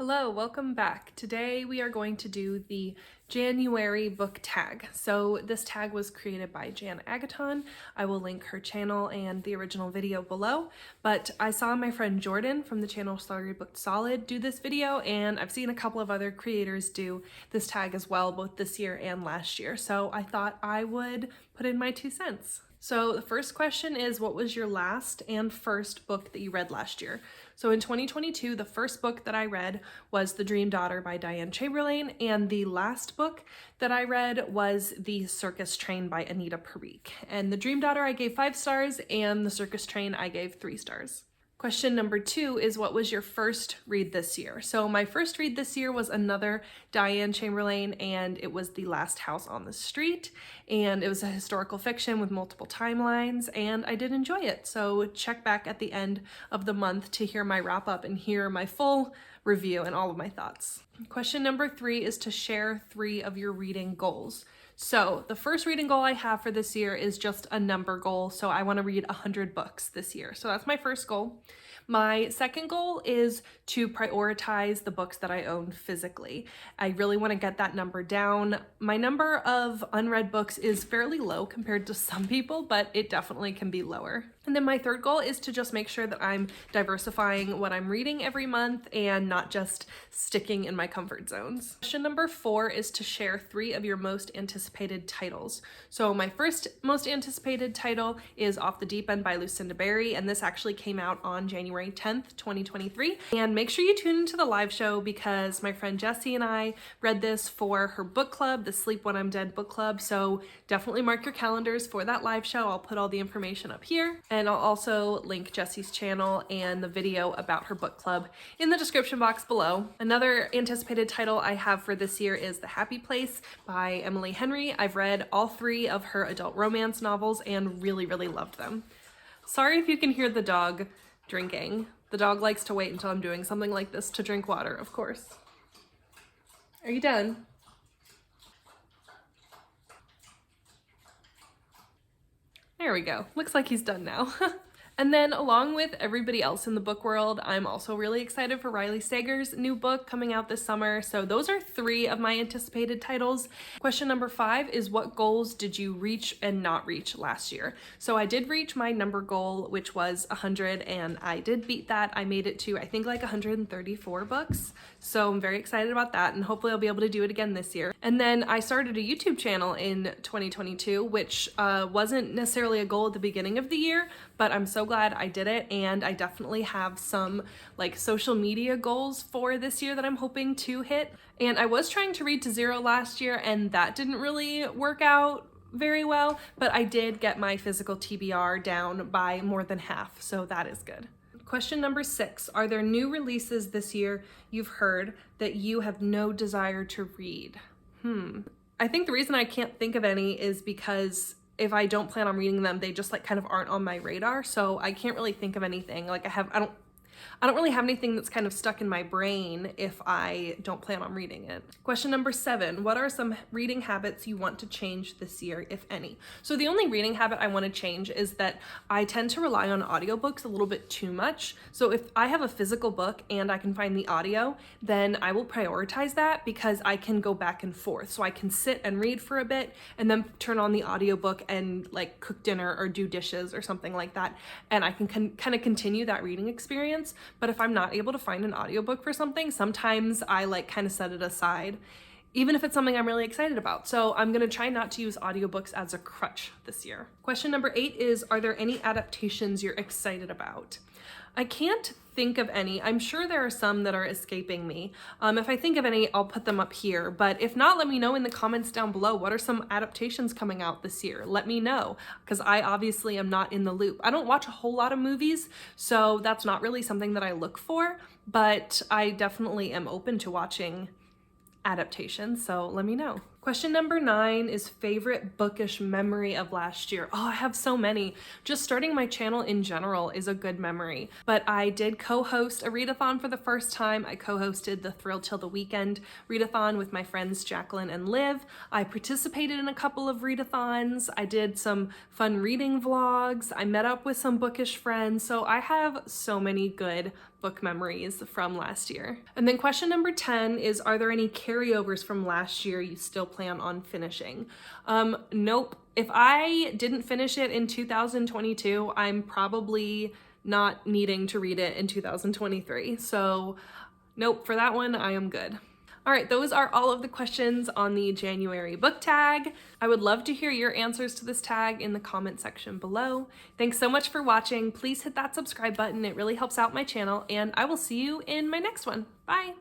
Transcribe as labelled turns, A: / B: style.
A: Hello, welcome back. Today we are going to do the Jan-Uary Book Tag. So this tag was created by Jan Agaton. I will link her channel and the original video below, but I saw my friend Jordan from the channel Jan-Uary Book Solid do this video, and I've seen a couple of other creators do this tag as well, both this year and last year. So I thought I would put in my 2 cents. So the first question is, what was your last and first book that you read last year? So in 2022, the first book that I read was The Dream Daughter by Diane Chamberlain, and the last book that I read was The Circus Train by Anita Parikh. And The Dream Daughter I gave 5 stars, and The Circus Train I gave 3 stars. Question number 2 is, what was your first read this year? So my first read this year was another Diane Chamberlain, and it was The Last House on the Street, and it was a historical fiction with multiple timelines, and I did enjoy it. So check back at the end of the month to hear my wrap up and hear my full review and all of my thoughts. Question number 3 is to share 3 of your reading goals. So the first reading goal I have for this year is just a number goal. So I want to read 100 books this year. So that's my first goal. My second goal is to prioritize the books that I own physically. I really want to get that number down. My number of unread books is fairly low compared to some people, but it definitely can be lower. And then my third goal is to just make sure that I'm diversifying what I'm reading every month and not just sticking in my comfort zones. Question number 4 is to share 3 of your most anticipated titles. So my first most anticipated title is Off the Deep End by Lucinda Berry, and this actually came out on January 10th, 2023. And make sure you tune into the live show because my friend Jessie and I read this for her book club, the Sleep When I'm Dead book club. So definitely mark your calendars for that live show. I'll put all the information up here. And I'll also link Jessie's channel and the video about her book club in the description box below. Another anticipated title I have for this year is The Happy Place by Emily Henry. I've read all 3 of her adult romance novels and really loved them. Sorry if you can hear the dog drinking. The dog likes to wait until I'm doing something like this to drink water, of course. Are you done? There we go. Looks like he's done now. And then along with everybody else in the book world, I'm also really excited for Riley Sager's new book coming out this summer. So those are 3 of my anticipated titles. Question number 5 is, what goals did you reach and not reach last year? So I did reach my number goal, which was 100, and I did beat that. I made it to, I think, like 134 books. So I'm very excited about that, and hopefully I'll be able to do it again this year. And then I started a YouTube channel in 2022, which wasn't necessarily a goal at the beginning of the year, but I'm so glad I did it, and I definitely have some like social media goals for this year that I'm hoping to hit. And I was trying to read to 0 last year, and that didn't really work out very well, but I did get my physical TBR down by more than half, so that is good. Question number 6, are there new releases this year you've heard that you have no desire to read? I think the reason I can't think of any is because if I don't plan on reading them, they just like kind of aren't on my radar. So I can't really think of anything. Like I don't really have anything that's kind of stuck in my brain if I don't plan on reading it. Question number 7, what are some reading habits you want to change this year, if any? So the only reading habit I want to change is that I tend to rely on audiobooks a little bit too much. So if I have a physical book and I can find the audio, then I will prioritize that because I can go back and forth. So I can sit and read for a bit and then turn on the audiobook and like cook dinner or do dishes or something like that. And I can kind of continue that reading experience. But if I'm not able to find an audiobook for something, sometimes I like kind of set it aside, even if it's something I'm really excited about. So I'm gonna try not to use audiobooks as a crutch this year. Question number 8 is, are there any adaptations you're excited about? I can't think of any. I'm sure there are some that are escaping me. If I think of any, I'll put them up here. But if not, let me know in the comments down below. What are some adaptations coming out this year? Let me know, because I obviously am not in the loop. I don't watch a whole lot of movies, so that's not really something that I look for, but I definitely am open to watching adaptations, so let me know. Question number 9 is favorite bookish memory of last year. Oh, I have so many. Just starting my channel in general is a good memory. But I did co-host a readathon for the first time. I co-hosted the Thrill Till the Weekend readathon with my friends Jacqueline and Liv. I participated in a couple of readathons. I did some fun reading vlogs. I met up with some bookish friends. So I have so many good book memories from last year. And then question number 10 is, are there any carryovers from last year you still plan on finishing? Nope. If I didn't finish it in 2022, I'm probably not needing to read it in 2023. So nope, for that one, I am good. All right, those are all of the questions on the Jan-Uary book tag. I would love to hear your answers to this tag in the comment section below. Thanks so much for watching. Please hit that subscribe button. It really helps out my channel, and I will see you in my next one. Bye.